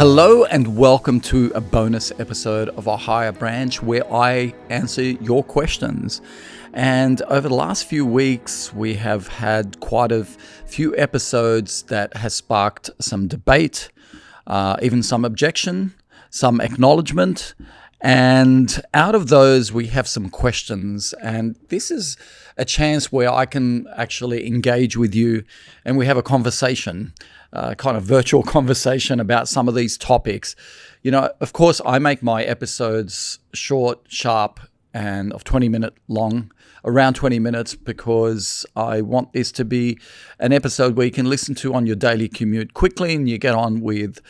Hello and welcome to a bonus episode of our Higher Branch where I answer your questions. And over the last few weeks, we have had quite a few episodes that has sparked some debate, even some objection, some acknowledgement. And out of those, we have some questions. And this is a chance where I can actually engage with you and we have a conversation, kind of virtual conversation about some of these topics. You know, of course, I make my episodes short, sharp, and of 20-minute long, around 20 minutes, because I want this to be an episode where you can listen to on your daily commute quickly and you get on with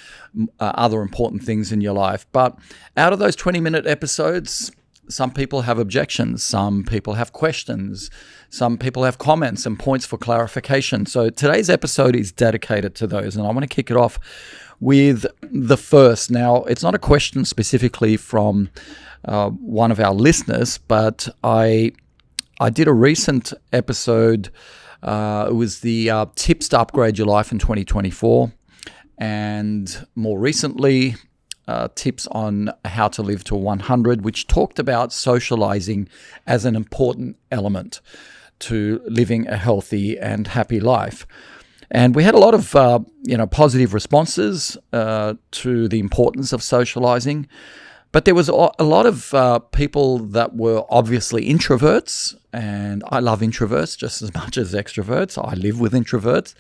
other important things in your life. But out of those 20-minute episodes, some people have objections, some people have questions, some people have comments and points for clarification. So today's episode is dedicated to those, and I want to kick it off with the first. Now, it's not a question specifically from one of our listeners, but I did a recent episode. It was the tips to upgrade your life in 2024, and more recently, tips on how to live to 100, which talked about socializing as an important element to living a healthy and happy life. And we had a lot of positive responses to the importance of socializing. But there was a lot of people that were obviously introverts, and I love introverts just as much as extroverts. I live with introverts,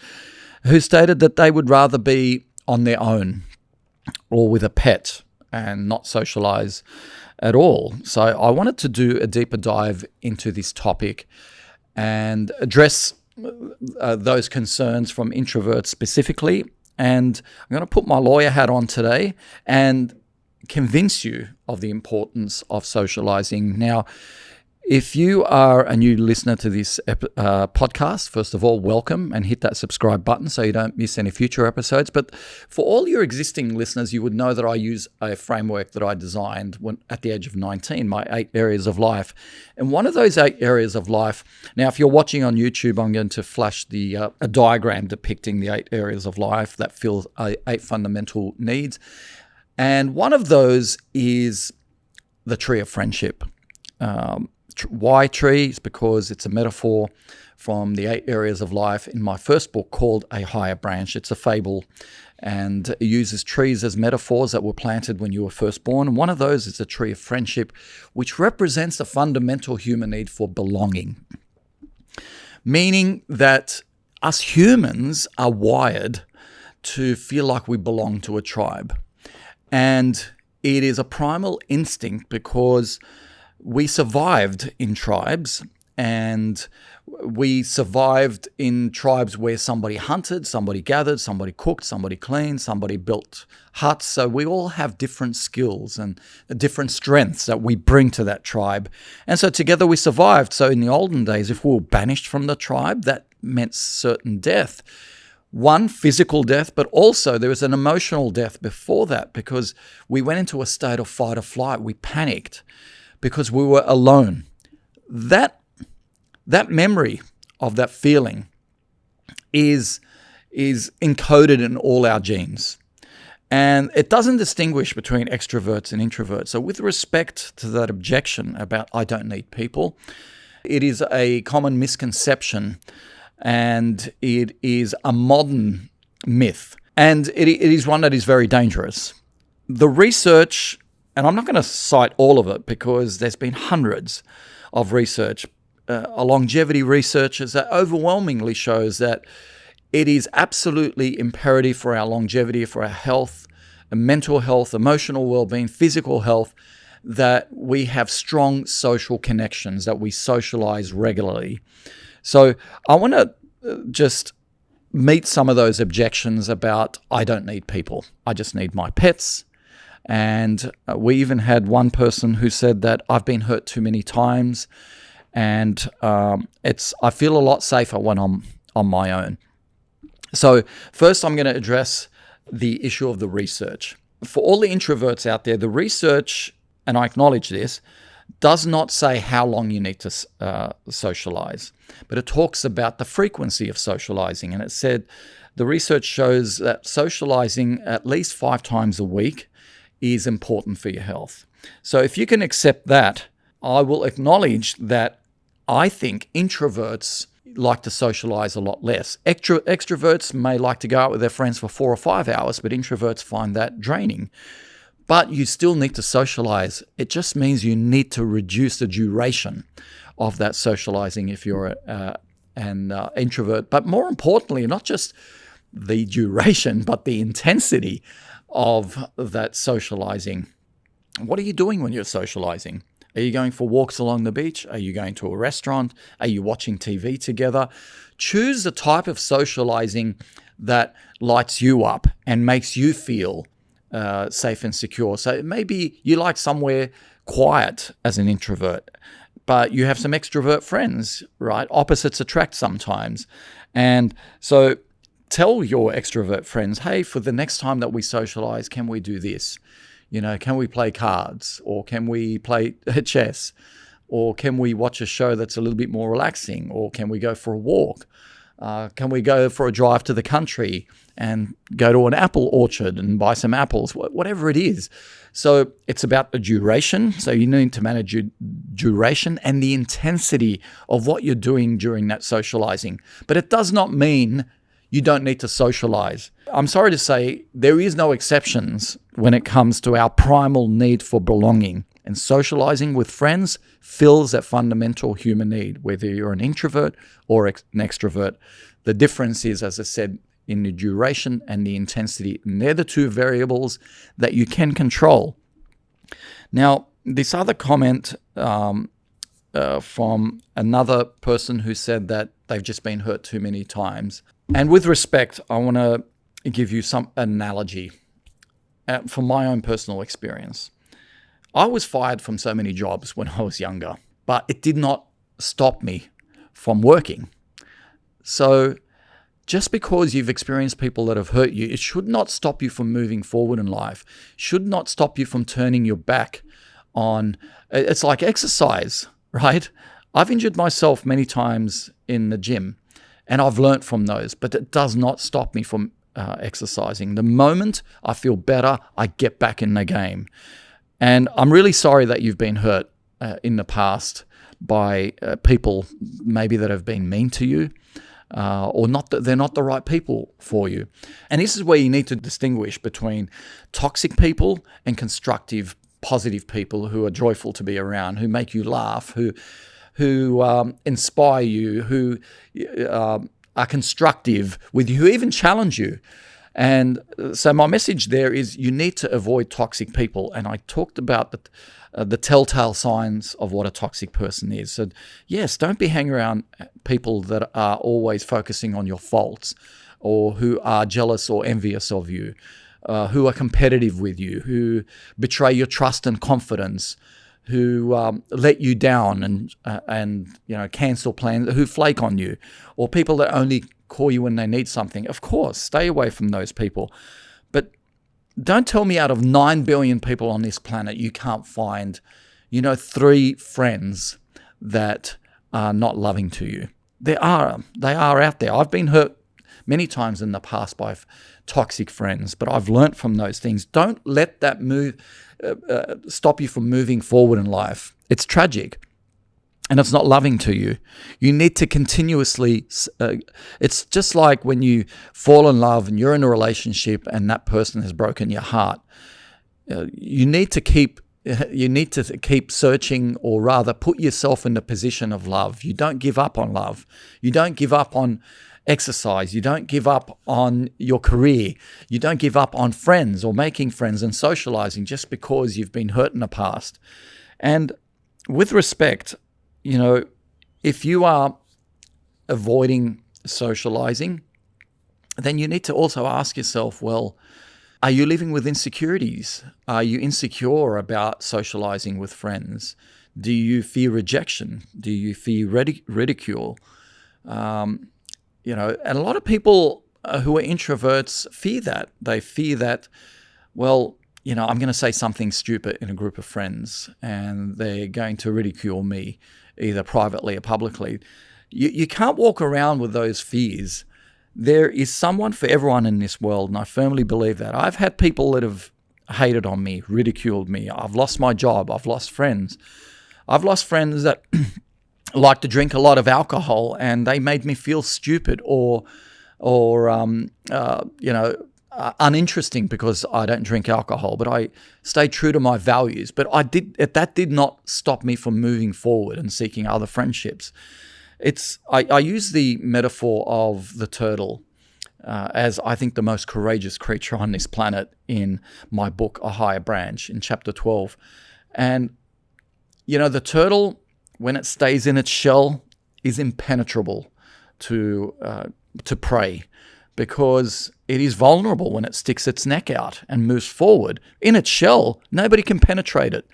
who stated that they would rather be on their own or with a pet and not socialize at all. So I wanted to do a deeper dive into this topic and address those concerns from introverts specifically. And I'm going to put my lawyer hat on today and convince you of the importance of socializing. Now, if you are a new listener to this podcast, first of all, welcome, and hit that subscribe button so you don't miss any future episodes. But for all your existing listeners, you would know that I use a framework that I designed at the age of 19, my 8 areas of life. And one of those 8 areas of life, now if you're watching on YouTube, I'm going to flash a diagram depicting the 8 areas of life that fill 8 fundamental needs. And one of those is the tree of friendship. Why tree? Is because it's a metaphor from the 8 areas of life in my first book called A Higher Branch. It's a fable, and it uses trees as metaphors that were planted when you were first born. And one of those is a tree of friendship, which represents a fundamental human need for belonging, meaning that us humans are wired to feel like we belong to a tribe. And it is a primal instinct because we survived in tribes, and we survived in tribes where somebody hunted, somebody gathered, somebody cooked, somebody cleaned, somebody built huts. So we all have different skills and different strengths that we bring to that tribe. And so together we survived. So in the olden days, if we were banished from the tribe, that meant certain death. One, physical death, but also there was an emotional death before that because we went into a state of fight or flight. We panicked because we were alone. That memory of that feeling is encoded in all our genes. And it doesn't distinguish between extroverts and introverts. So with respect to that objection about I don't need people, it is a common misconception, and it is a modern myth. And it is one that is very dangerous. The research, and I'm not going to cite all of it because there's been hundreds of research, longevity researchers that overwhelmingly shows that it is absolutely imperative for our longevity, for our health, mental health, emotional well-being, physical health, that we have strong social connections, that we socialize regularly. So I want to just meet some of those objections about I don't need people. I just need my pets. And we even had one person who said that I've been hurt too many times, and I feel a lot safer when I'm on my own. So first I'm going to address the issue of the research. For all the introverts out there, the research, and I acknowledge this, does not say how long you need to socialize, but it talks about the frequency of socializing. And it said the research shows that socializing at least 5 times a week is important for your health. So if you can accept that, I will acknowledge that I think introverts like to socialize a lot less. Extroverts may like to go out with their friends for 4 or 5 hours, but introverts find that draining. But you still need to socialize. It just means you need to reduce the duration of that socializing if you're an introvert. But more importantly, not just the duration, but the intensity of that socializing. What are you doing when you're socializing? Are you going for walks along the beach? Are you going to a restaurant? Are you watching TV together? Choose the type of socializing that lights you up and makes you feel safe and secure. So maybe you like somewhere quiet as an introvert, but you have some extrovert friends, right? Opposites attract sometimes. And so tell your extrovert friends, hey, for the next time that we socialize, can we do this? Can we play cards, or can we play chess, or can we watch a show that's a little bit more relaxing, or can we go for a walk? Can we go for a drive to the country and go to an apple orchard and buy some apples, whatever it is. So it's about the duration. So you need to manage your duration and the intensity of what you're doing during that socializing. But it does not mean you don't need to socialize. I'm sorry to say, there is no exceptions when it comes to our primal need for belonging. And socializing with friends fills that fundamental human need, whether you're an introvert or an extrovert. The difference is, as I said, in the duration and the intensity. And they're the 2 variables that you can control. Now, this other comment from another person who said that they've just been hurt too many times. And with respect, I want to give you some analogy from my own personal experience. I was fired from so many jobs when I was younger, but it did not stop me from working. So just because you've experienced people that have hurt you, it should not stop you from moving forward in life, should not stop you from turning your back on, it's like exercise, right? I've injured myself many times in the gym, and I've learnt from those, but it does not stop me from exercising. The moment I feel better, I get back in the game. And I'm really sorry that you've been hurt in the past by people maybe that have been mean to you, or not that they're not the right people for you. And this is where you need to distinguish between toxic people and constructive, positive people who are joyful to be around, who make you laugh, who inspire you, who are constructive with you, who even challenge you. And so my message there is you need to avoid toxic people. And I talked about the telltale signs of what a toxic person is. So yes, don't be hanging around people that are always focusing on your faults, or who are jealous or envious of you, who are competitive with you, who betray your trust and confidence, who let you down and cancel plans, who flake on you, or people that only call you when they need something. Of course, stay away from those people. But don't tell me out of 9 billion people on this planet you can't find, 3 friends that are not loving to you. They are out there. I've been hurt many times in the past by toxic friends, but I've learnt from those things. Don't let that stop you from moving forward in life. It's tragic. And it's not loving to you. You need to continuously, it's just like when you fall in love and you're in a relationship and that person has broken your heart. You need to keep searching, or rather put yourself in the position of love. You don't give up on love. You don't give up on exercise. You don't give up on your career. You don't give up on friends or making friends and socializing just because you've been hurt in the past. And with respect, if you are avoiding socializing, then you need to also ask yourself, well, are you living with insecurities? Are you insecure about socializing with friends? Do you fear rejection? Do you fear ridicule? And a lot of people who are introverts fear that. They fear that, well, I'm going to say something stupid in a group of friends and they're going to ridicule me, either privately or publicly. You can't walk around with those fears There is someone for everyone in this world, and I firmly believe that. I've had people that have hated on me, ridiculed me. I've lost my job. I've lost friends. I've lost friends that like to drink a lot of alcohol, and they made me feel stupid or uninteresting because I don't drink alcohol. But I stayed true to my values. But that did not stop me from moving forward and seeking other friendships. I use the metaphor of the turtle as I think the most courageous creature on this planet in my book, A Higher Branch, in chapter 12. And, the turtle, when it stays in its shell, is impenetrable to prey because it is vulnerable when it sticks its neck out and moves forward. In its shell, nobody can penetrate it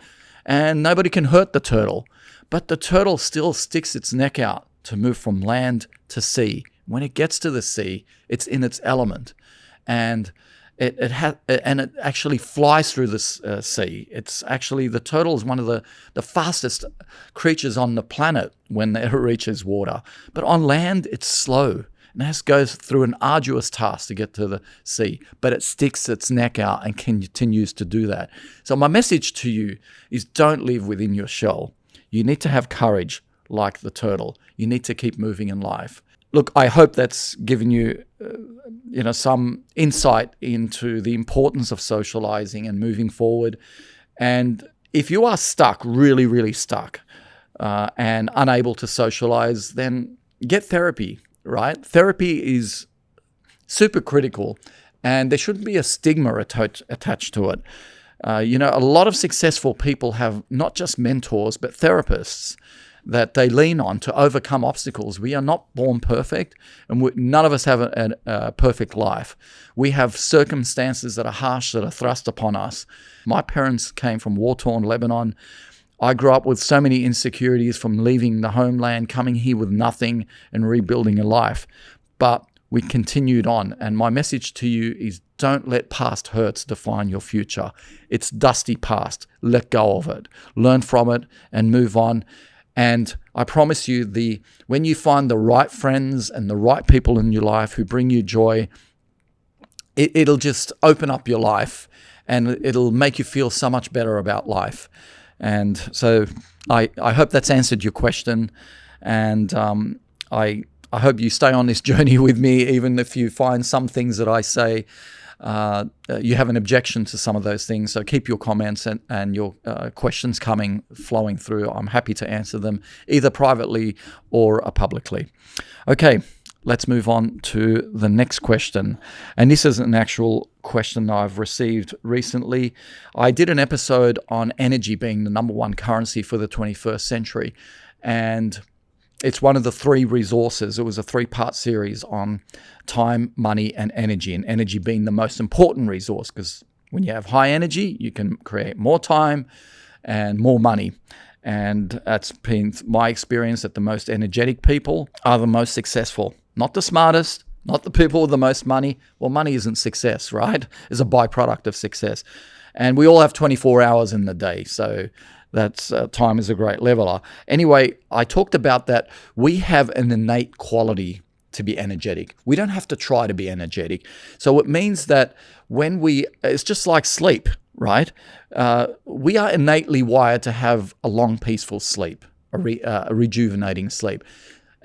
and nobody can hurt the turtle. But the turtle still sticks its neck out to move from land to sea. When it gets to the sea, it's in its element, and it actually flies through the sea. It's actually, the turtle is one of the fastest creatures on the planet when it reaches water. But on land, it's slow. And it goes through an arduous task to get to the sea, but it sticks its neck out and continues to do that. So my message to you is, don't live within your shell. You need to have courage like the turtle. You need to keep moving in life. Look, I hope that's given you, some insight into the importance of socializing and moving forward. And if you are stuck, really, really stuck, and unable to socialize, then get therapy, right? Therapy is super critical, and there shouldn't be a stigma attached to it. A lot of successful people have not just mentors, but therapists that they lean on to overcome obstacles. We are not born perfect, and none of us have a perfect life. We have circumstances that are harsh, that are thrust upon us. My parents came from war-torn Lebanon. I grew up with so many insecurities from leaving the homeland, coming here with nothing, and rebuilding a life. But we continued on, and my message to you is, don't let past hurts define your future. It's dusty past. Let go of it. Learn from it and move on. And I promise you, when you find the right friends and the right people in your life who bring you joy, it'll just open up your life, and it'll make you feel so much better about life. And so I hope that's answered your question. And I hope you stay on this journey with me, even if you find some things that I say you have an objection to some of those things. So keep your comments and your questions flowing through. I'm happy to answer them either privately or publicly. Okay, let's move on to the next question. And this is an actual question I've received recently. I did an episode on energy being the number one currency for the 21st century. And it's one of the three resources. It was a 3-part series on time, money, and energy being the most important resource, because when you have high energy, you can create more time and more money. And that's been my experience, that the most energetic people are the most successful. Not the smartest, not the people with the most money. Well, money isn't success, right? It's a byproduct of success. And we all have 24 hours in the day, so that's time is a great leveler. Anyway, I talked about that we have an innate quality to be energetic. We don't have to try to be energetic. So it means that it's just like sleep, right? We are innately wired to have a long, peaceful sleep, a rejuvenating sleep.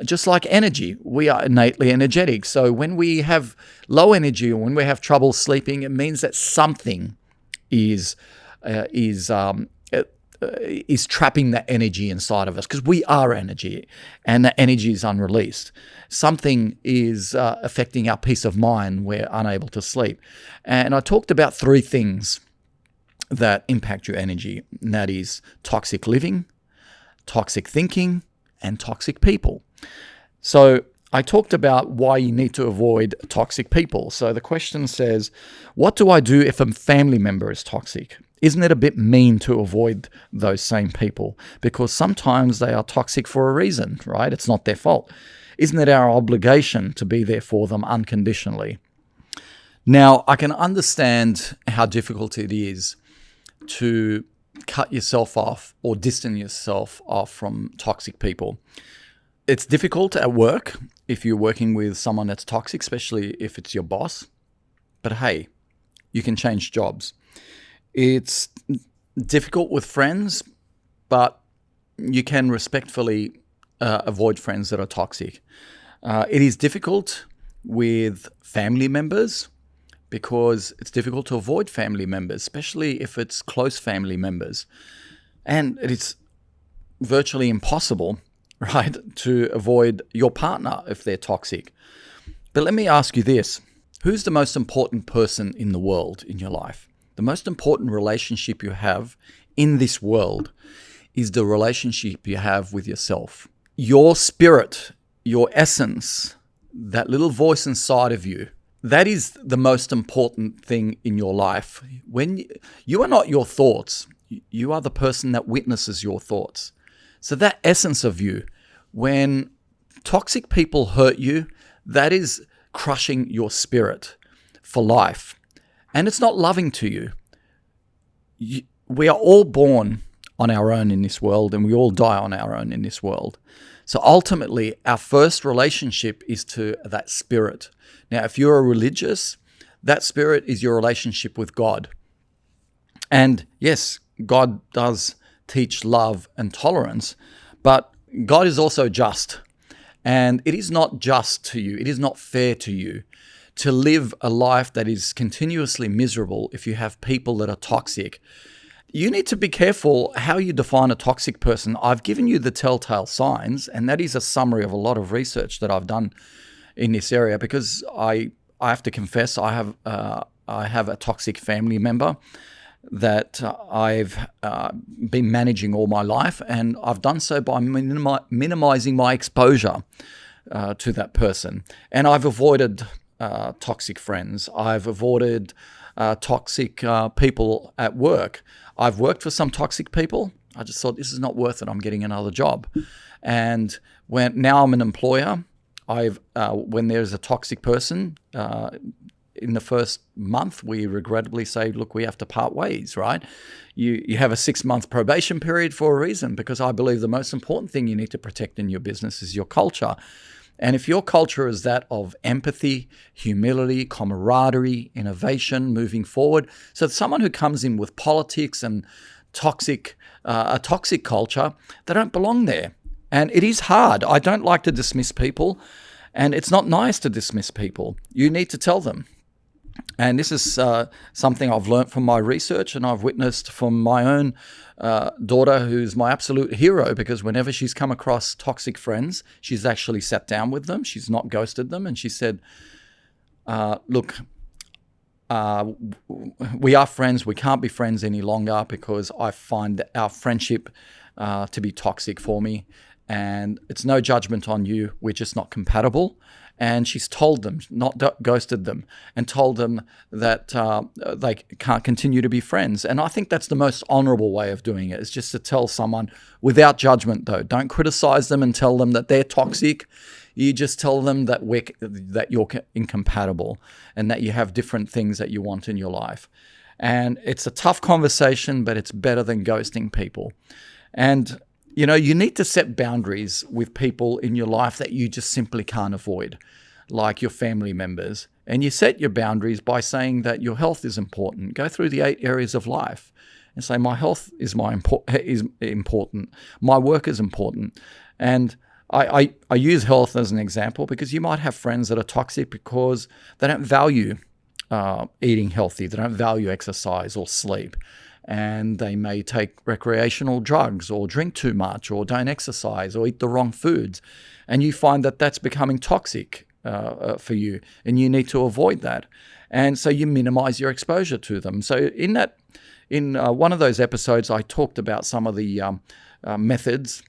Just like energy, we are innately energetic. So when we have low energy or when we have trouble sleeping, it means that something is trapping that energy inside of us, because we are energy and that energy is unreleased. Something is affecting our peace of mind. We're unable to sleep. And I talked about 3 things that impact your energy, and that is toxic living, toxic thinking, and toxic people. So I talked about why you need to avoid toxic people. So the question says, what do I do if a family member is toxic? Isn't it a bit mean to avoid those same people? Because sometimes they are toxic for a reason, right? It's not their fault. Isn't it our obligation to be there for them unconditionally? Now, I can understand how difficult it is to cut yourself off or distance yourself off from toxic people. It's difficult at work if you're working with someone that's toxic, especially if it's your boss. But hey, you can change jobs. It's difficult with friends, but you can respectfully avoid friends that are toxic. It is difficult with family members because it's difficult to avoid family members, especially if it's close family members. And it is virtually impossible, right, to avoid your partner if they're toxic. But let me ask you this. Who's the most important person in the world in your life? The most important relationship you have in this world is the relationship you have with yourself. Your spirit, your essence, that little voice inside of you, that is the most important thing in your life. When you are not your thoughts, you are the person that witnesses your thoughts. So that essence of you, when toxic people hurt you, that is crushing your spirit for life. And it's not loving to you. We are all born on our own in this world, and we all die on our own in this world. So ultimately, our first relationship is to that spirit. Now, if you're a religious, that spirit is your relationship with God. And yes, God does teach love and tolerance, but God is also just. And it is not just to you, it is not fair to you to live a life that is continuously miserable if you have people that are toxic. You need to be careful how you define a toxic person. I've given you the telltale signs, and that is a summary of a lot of research that I've done in this area, because I have to confess I have a toxic family member that I've been managing all my life, and I've done so by minimizing my exposure to that person. And I've avoided toxic friends. I've avoided toxic people at work. I've worked for some toxic people. I just thought, this is not worth it. I'm getting another job. And now I'm an employer, when there's a toxic person, in the first month, we regrettably say, look, we have to part ways, right? You have a 6-month probation period for a reason, because I believe the most important thing you need to protect in your business is your culture. And if your culture is that of empathy, humility, camaraderie, innovation, moving forward, so someone who comes in with politics and a toxic culture, they don't belong there. And it is hard. I don't like to dismiss people, and it's not nice to dismiss people. You need to tell them. And this is something I've learned from my research, and I've witnessed from my own daughter, who's my absolute hero, because whenever she's come across toxic friends, she's actually sat down with them. She's not ghosted them. And she said, look, we are friends. We can't be friends any longer because I find our friendship to be toxic for me. And it's no judgment on you. We're just not compatible. And she's told them, not ghosted them, and told them that they can't continue to be friends. And I think that's the most honorable way of doing it, is just to tell someone without judgment, though. Don't criticize them and tell them that they're toxic. You just tell them that you're incompatible and that you have different things that you want in your life. And it's a tough conversation, but it's better than ghosting people. And you need to set boundaries with people in your life that you just simply can't avoid, like your family members. And you set your boundaries by saying that your health is important. Go through the 8 areas of life and say, my health is important. My work is important. And I use health as an example because you might have friends that are toxic because they don't value eating healthy. They don't value exercise or sleep. And they may take recreational drugs or drink too much or don't exercise or eat the wrong foods. And you find that that's becoming toxic for you, and you need to avoid that. And so you minimize your exposure to them. So in one of those episodes, I talked about some of the methods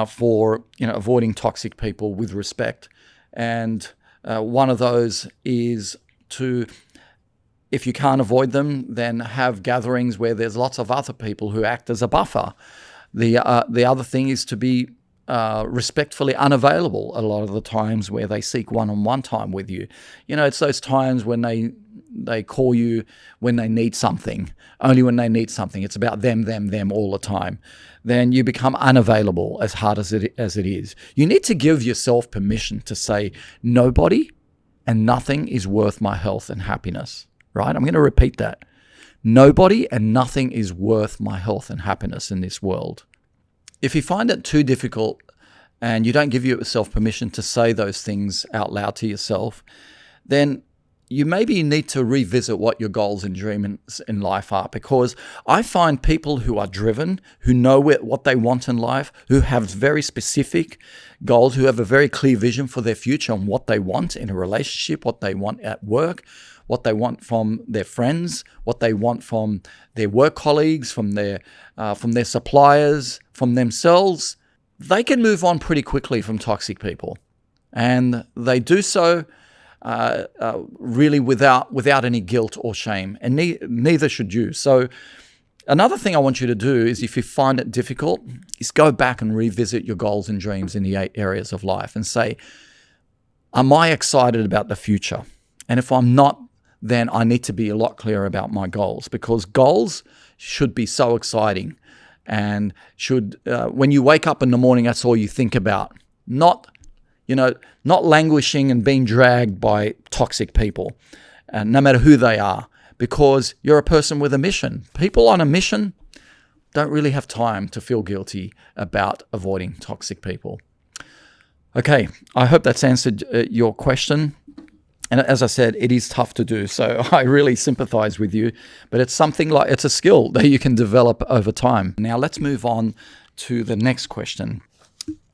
for avoiding toxic people with respect. And one of those is to, if you can't avoid them, then have gatherings where there's lots of other people who act as a buffer. The other thing is to be respectfully unavailable a lot of the times where they seek one-on-one time with you. It's those times when they call you when they need something, only when they need something. It's about them all the time. Then you become unavailable, as hard as it is. You need to give yourself permission to say nobody and nothing is worth my health and happiness, right? I'm going to repeat that. Nobody and nothing is worth my health and happiness in this world. If you find it too difficult and you don't give yourself permission to say those things out loud to yourself, then you maybe need to revisit what your goals and dreams in life are, because I find people who are driven, who know what they want in life, who have very specific goals, who have a very clear vision for their future and what they want in a relationship, what they want at work, what they want from their friends, what they want from their work colleagues, from their suppliers, from themselves, they can move on pretty quickly from toxic people. And they do so really without any guilt or shame, and neither should you. So another thing I want you to do is, if you find it difficult, is go back and revisit your goals and dreams in the 8 areas of life and say, am I excited about the future? And if I'm not, then I need to be a lot clearer about my goals, because goals should be so exciting and should, when you wake up in the morning, that's all you think about, not languishing and being dragged by toxic people, no matter who they are, because you're a person with a mission. People on a mission don't really have time to feel guilty about avoiding toxic people. Okay, I hope that's answered your question. And as I said, it is tough to do, so I really sympathize with you, but it's a skill that you can develop over time. Now let's move on to the next question.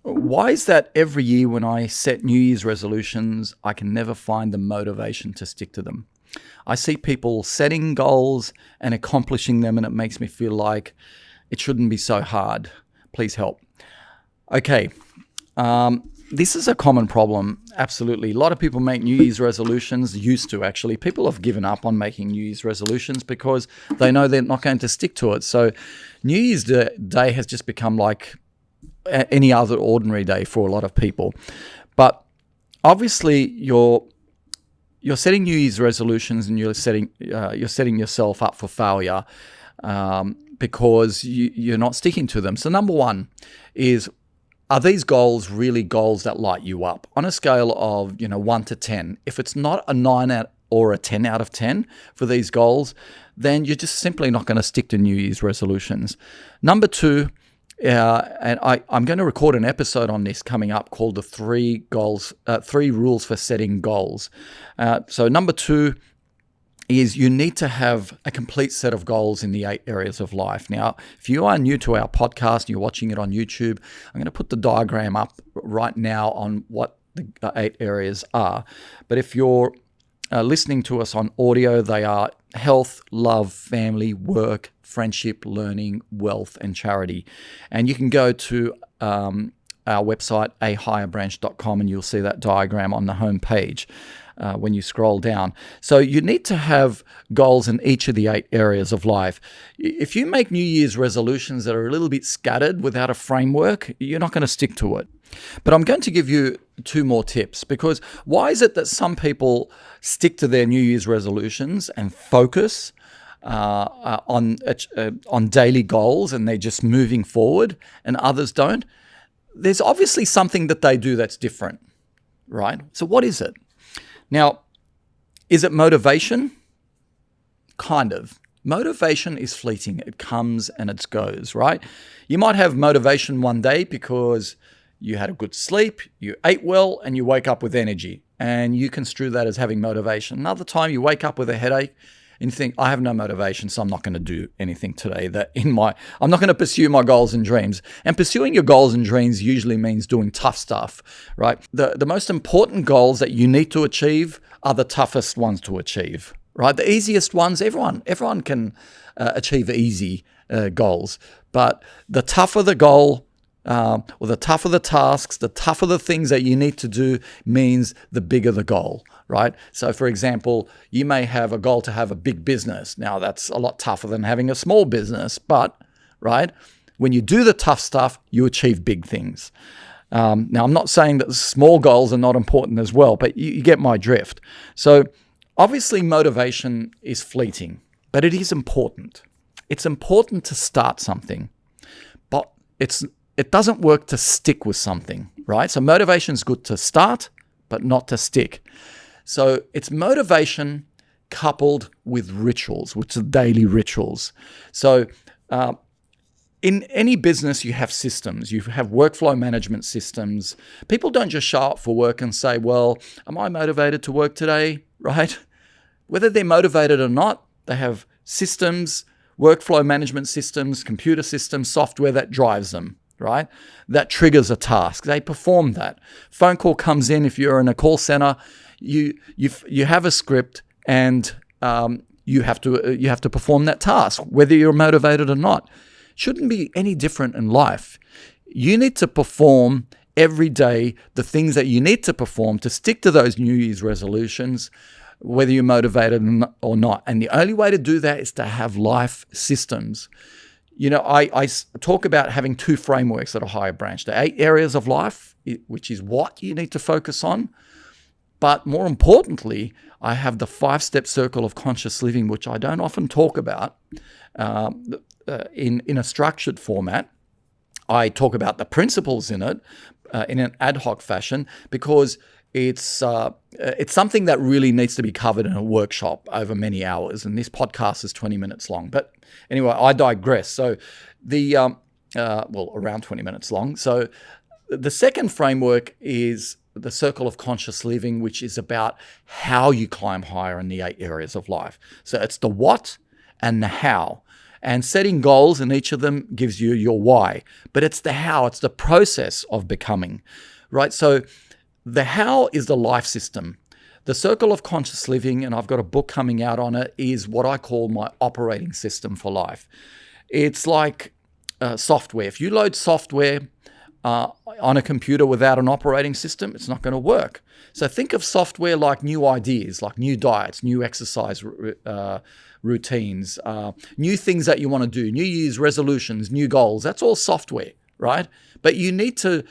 Why is that every year when I set New Year's resolutions, I can never find the motivation to stick to them? I see people setting goals and accomplishing them, and it makes me feel like it shouldn't be so hard. Please help. Okay, this is a common problem, absolutely. A lot of people make New Year's resolutions, used to actually. People have given up on making New Year's resolutions because they know they're not going to stick to it. So New Year's Day has just become like any other ordinary day for a lot of people. But obviously you're setting New Year's resolutions, and you're setting yourself up for failure because you're not sticking to them. So number one is, are these goals really goals that light you up? On a scale of 1 to 10, if it's not a 9 or a 10 out of 10 for these goals, then you're just simply not going to stick to New Year's resolutions. Number two, and I'm going to record an episode on this coming up called the 3 rules for setting goals. So number 2 is you need to have a complete set of goals in the 8 areas of life. Now, if you are new to our podcast and you're watching it on YouTube, I'm going to put the diagram up right now on what the 8 areas are. But if you're listening to us on audio, they are health, love, family, work, friendship, learning, wealth, and charity. And you can go to our website, ahigherbranch.com, and you'll see that diagram on the home page when you scroll down. So you need to have goals in each of the 8 areas of life. If you make New Year's resolutions that are a little bit scattered without a framework, you're not going to stick to it. But I'm going to give you 2 more tips, because why is it that some people stick to their New Year's resolutions and focus on daily goals and they're just moving forward, and others don't? There's obviously something that they do that's different, right? So what is it? Now, is it motivation? Kind of. Motivation is fleeting. It comes and it goes, right? You might have motivation one day because you had a good sleep, you ate well, and you wake up with energy, and you construe that as having motivation. Another time you wake up with a headache and you think, I have no motivation, so I'm not going to do anything today. I'm not going to pursue my goals and dreams. And pursuing your goals and dreams usually means doing tough stuff, right? The most important goals that you need to achieve are the toughest ones to achieve, right? The easiest ones, everyone can achieve easy goals, but the tougher the goal, or the tougher the tasks, the tougher the things that you need to do, means the bigger the goal, right? So for example, you may have a goal to have a big business. Now that's a lot tougher than having a small business, but right, when you do the tough stuff, you achieve big things. Now I'm not saying that small goals are not important as well, but you get my drift. So Obviously, motivation is fleeting, but it is important. It's important to start something, but it doesn't work to stick with something, right? So motivation is good to start, but not to stick. So it's motivation coupled with rituals, which are daily rituals. So in any business, you have systems. You have workflow management systems. People don't just show up for work and say, well, am I motivated to work today, right? Whether they're motivated or not, they have systems, workflow management systems, computer systems, software that drives them, right? That triggers a task. They perform that. Phone call comes in. If you're in a call center, you have a script and you have to perform that task, whether you're motivated or not. Shouldn't be any different in life. You need to perform every day the things that you need to perform to stick to those New Year's resolutions, whether you're motivated or not. And the only way to do that is to have life systems. You know, I talk about having 2 frameworks at a higher branch. The 8 areas of life, which is what you need to focus on. But more importantly, I have the 5-step circle of conscious living, which I don't often talk about in a structured format. I talk about the principles in it in an ad hoc fashion because it's something that really needs to be covered in a workshop over many hours. And this podcast is 20 minutes long. But anyway, I digress. So around 20 minutes long. So the second framework is the circle of conscious living, which is about how you climb higher in the 8 areas of life. So it's the what and the how. And setting goals in each of them gives you your why. But it's the how, it's the process of becoming, right? So the how is the life system. The circle of conscious living, and I've got a book coming out on it, is what I call my operating system for life. It's like software. If you load software on a computer without an operating system, it's not going to work. So think of software like new ideas, like new diets, new exercise routines, new things that you want to do, New Year's resolutions, new goals. That's all software, right? But you need to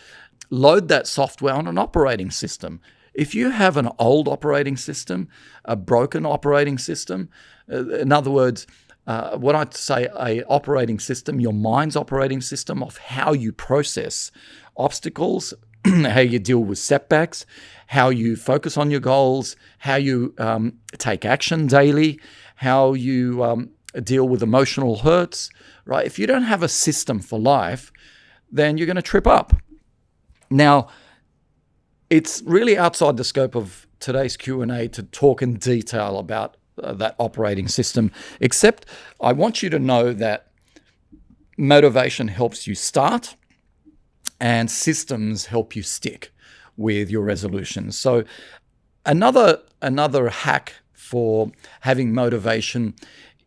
load that software on an operating system. If you have an old operating system, a broken operating system, in other words, when I say a operating system, your mind's operating system of how you process obstacles, how you deal with setbacks, how you focus on your goals, how you take action daily, how you deal with emotional hurts, right? If you don't have a system for life, then you're going to trip up. Now, it's really outside the scope of today's Q&A to talk in detail about that operating system, except I want you to know that motivation helps you start and systems help you stick with your resolutions. So another hack for having motivation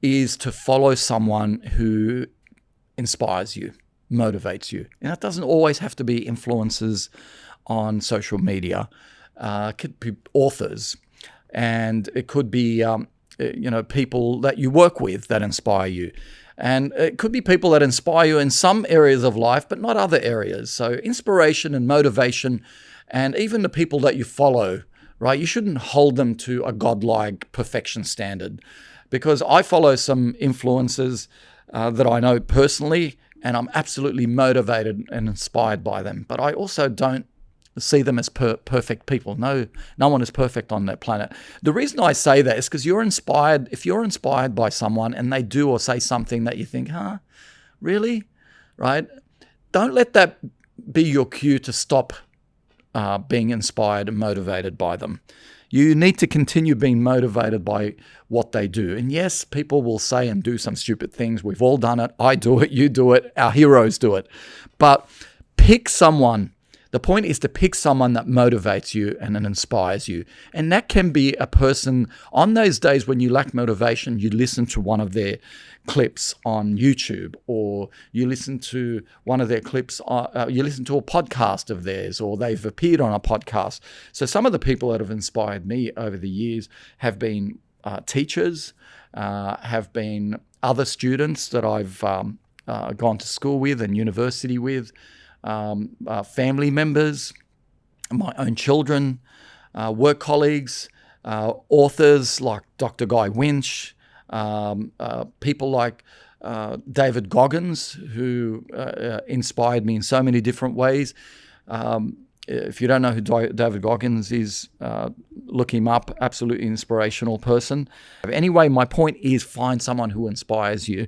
is to follow someone who inspires you, motivates you. And that doesn't always have to be influencers on social media. It could be authors, and it could be people that you work with that inspire you. And it could be people that inspire you in some areas of life, but not other areas. So inspiration and motivation, and even the people that you follow, right? You shouldn't hold them to a godlike perfection standard, because I follow some influencers that I know personally, and I'm absolutely motivated and inspired by them. But I also don't see them as perfect people. No one is perfect on that planet. The reason I say that is because if you're inspired by someone and they do or say something that you think, really? Right? Don't let that be your cue to stop being inspired and motivated by them. You need to continue being motivated by what they do. And yes, people will say and do some stupid things. We've all done it. I do it. You do it. Our heroes do it. But pick someone. The point is to pick someone that motivates you and that inspires you. And that can be a person. On those days when you lack motivation, you listen to one of their clips on YouTube, or you listen to one of their clips, you listen to a podcast of theirs, or they've appeared on a podcast. So some of the people that have inspired me over the years have been teachers, have been other students that I've gone to school with and university with, family members, my own children, work colleagues, authors like Dr. Guy Winch, people like David Goggins, who inspired me in so many different ways. If you don't know who David Goggins is, look him up. Absolutely inspirational person. Anyway, my point is find someone who inspires you.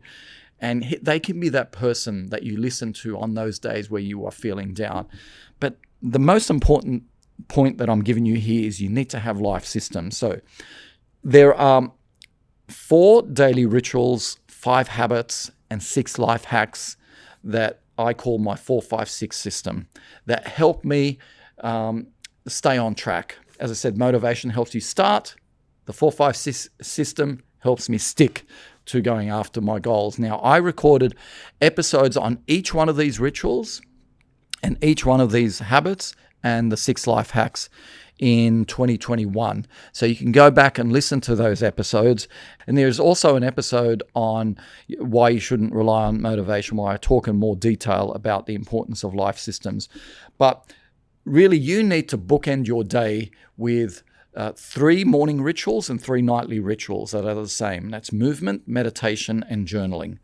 And they can be that person that you listen to on those days where you are feeling down. But the most important point that I'm giving you here is you need to have life systems. So there are 4 daily rituals, 5 habits, and 6 life hacks that I call my 4-5-6 system that help me stay on track. As I said, motivation helps you start. The 4-5-6 system helps me stick to going after my goals. Now, I recorded episodes on each one of these rituals and each one of these habits and the 6 life hacks in 2021. So you can go back and listen to those episodes. And there's also an episode on why you shouldn't rely on motivation, where I talk in more detail about the importance of life systems. But really, you need to bookend your day with 3 morning rituals and 3 nightly rituals that are the same. That's movement, meditation, and journaling.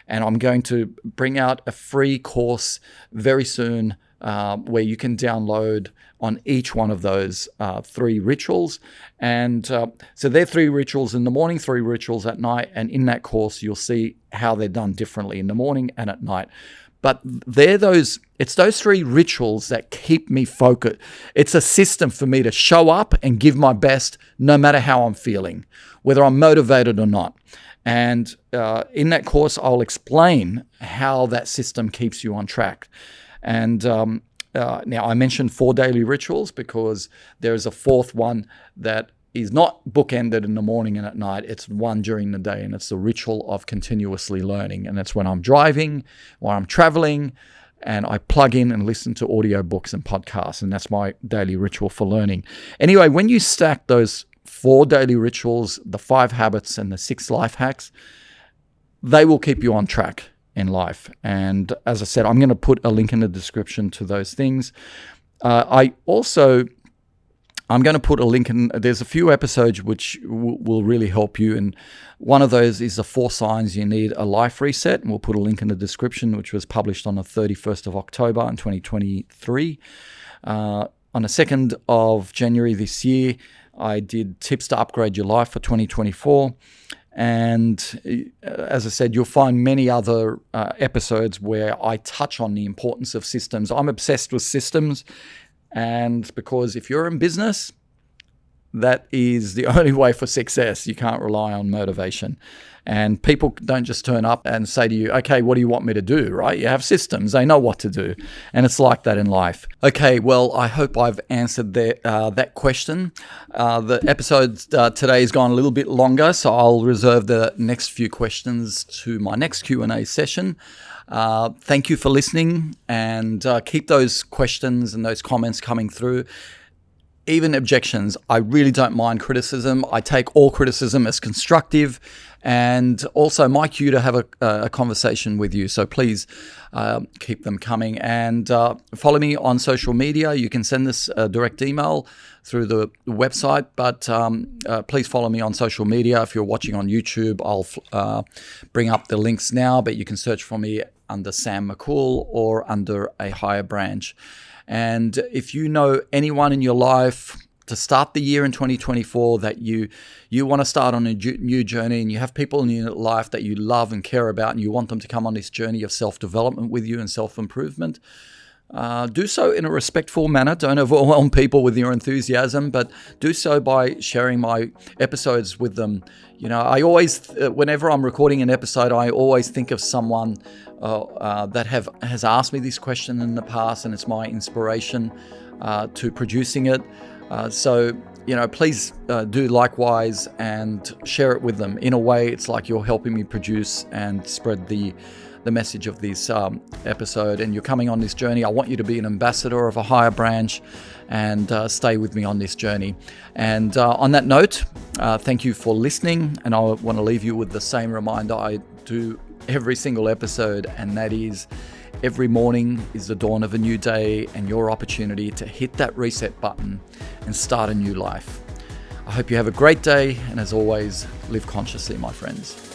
And I'm going to bring out a free course very soon where you can download on each one of those 3 rituals. And so they're 3 rituals in the morning, 3 rituals at night. And in that course, you'll see how they're done differently in the morning and at night. But it's those 3 rituals that keep me focused. It's a system for me to show up and give my best no matter how I'm feeling, whether I'm motivated or not. And in that course, I'll explain how that system keeps you on track. And now I mentioned 4 daily rituals because there is a 4th one that is not bookended in the morning and at night. It's one during the day, and it's the ritual of continuously learning. And that's when I'm driving, while I'm traveling, and I plug in and listen to audiobooks and podcasts, and that's my daily ritual for learning. Anyway, when you stack those 4 daily rituals, the 5 habits, and the 6 life hacks, they will keep you on track in life. And as I said, I'm going to put a link in the description to those things. I'm going to put a link in. There's a few episodes which will really help you. And one of those is the 4 signs you need a life reset. And we'll put a link in the description, which was published on the 31st of October in 2023. On the 2nd of January this year, I did tips to upgrade your life for 2024. And as I said, you'll find many other episodes where I touch on the importance of systems. I'm obsessed with systems. And because if you're in business, that is the only way for success. You can't rely on motivation. And people don't just turn up and say to you, okay, what do you want me to do, right? You have systems. They know what to do. And it's like that in life. Okay, well, I hope I've answered that question. The episode today has gone a little bit longer, so I'll reserve the next few questions to my next Q&A session. Thank you for listening, and keep those questions and those comments coming through. Even objections, I really don't mind criticism. I take all criticism as constructive, and also my cue to have a conversation with you. So please keep them coming, and follow me on social media. You can send this direct email through the website, but please follow me on social media. If you're watching on YouTube, I'll bring up the links now, but you can search for me under Sam McCool or under a higher branch. And if you know anyone in your life to start the year in 2024 that you want to start on a new journey, and you have people in your life that you love and care about, and you want them to come on this journey of self-development with you and self-improvement, do so in a respectful manner. Don't overwhelm people with your enthusiasm, but do so by sharing my episodes with them. You know, I always, whenever I'm recording an episode, I always think of someone that has asked me this question in the past, and it's my inspiration to producing it. So, you know, please do likewise and share it with them. In a way, it's like you're helping me produce and spread the message of this episode, and you're coming on this journey. I want you to be an ambassador of a higher branch and stay with me on this journey. And on that note, thank you for listening, and I want to leave you with the same reminder I do every single episode, and that is every morning is the dawn of a new day and your opportunity to hit that reset button and start a new life. I hope you have a great day, and as always, live consciously, my friends.